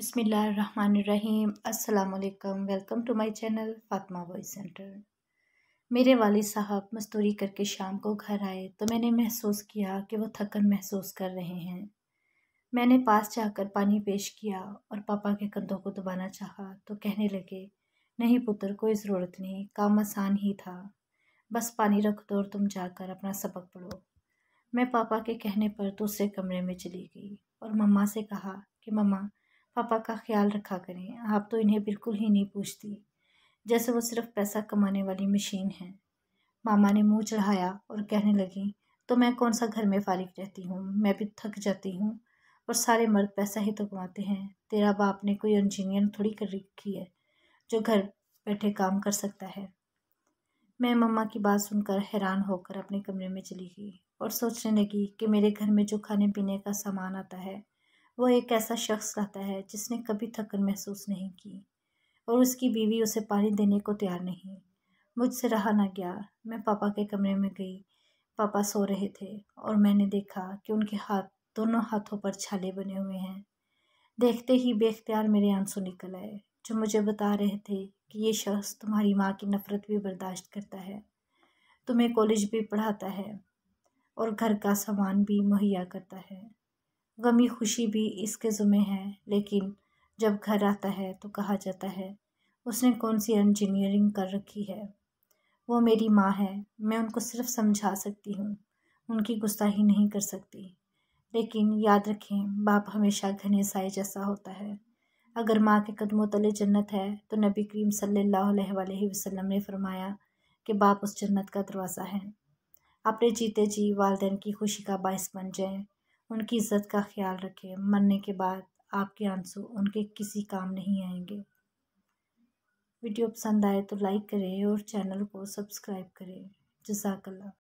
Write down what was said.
बिस्मिल्लाहिर्रहमानिर्रहीम। अस्सलाम वालेकुम। Welcome to my channel Fatima voice centre. मेरे वालिद साहब मज़दूरी करके शाम को घर आए तो मैंने महसूस किया कि वो थकन महसूस कर रहे हैं। मैंने पास जाकर पानी पेश किया और पापा के कंधों को दबाना चाहा तो कहने लगे, नहीं पुत्र, कोई ज़रूरत नहीं, काम आसान ही था, बस पानी रख दो और तुम जाकर अपना सबक पढ़ो। मैं पापा के कहने पर दूसरे कमरे में चली गई और मम्मा से कहा कि मम्मा, पापा का ख्याल रखा करें, आप तो इन्हें बिल्कुल ही नहीं पूछती, जैसे वो सिर्फ पैसा कमाने वाली मशीन है। मामा ने मुंह चढ़ाया और कहने लगी, तो मैं कौन सा घर में फारिग रहती हूँ, मैं भी थक जाती हूँ और सारे मर्द पैसा ही तो कमाते हैं। तेरा बाप ने कोई इंजीनियर थोड़ी कर रखी है जो घर बैठे काम कर सकता है। मैं मम्मा की बात सुनकर हैरान होकर अपने कमरे में चली गई और सोचने लगी कि मेरे घर में जो खाने पीने का सामान आता है वो एक ऐसा शख्स लाता है जिसने कभी थकन महसूस नहीं की और उसकी बीवी उसे पानी देने को तैयार नहीं। मुझसे रहा ना गया, मैं पापा के कमरे में गई। पापा सो रहे थे और मैंने देखा कि उनके दोनों हाथों पर छाले बने हुए हैं। देखते ही बेख्तियार मेरे आंसू निकल आए, जो मुझे बता रहे थे कि ये शख्स तुम्हारी माँ की नफ़रत भी बर्दाश्त करता है, तुम्हें कॉलेज भी पढ़ाता है और घर का सामान भी मुहैया करता है। गमी खुशी भी इसके ज़िम्मे है, लेकिन जब घर आता है तो कहा जाता है उसने कौन सी इंजीनियरिंग कर रखी है। वो मेरी माँ है, मैं उनको सिर्फ समझा सकती हूँ, उनकी गुस्ताखी नहीं कर सकती। लेकिन याद रखें, बाप हमेशा घने साए जैसा होता है। अगर माँ के कदमों तले जन्नत है तो नबी करीम सल्लल्लाहु अलैहि वसल्लम ने फरमाया कि बाप उस जन्नत का दरवाज़ा है। अपने जीते जी वालिदैन की खुशी का बायस बन जाएं, उनकी इज़्ज़त का ख्याल रखें। मरने के बाद आपके आंसू उनके किसी काम नहीं आएंगे। वीडियो पसंद आए तो लाइक करें और चैनल को सब्सक्राइब करें। जज़ाकल्लाह।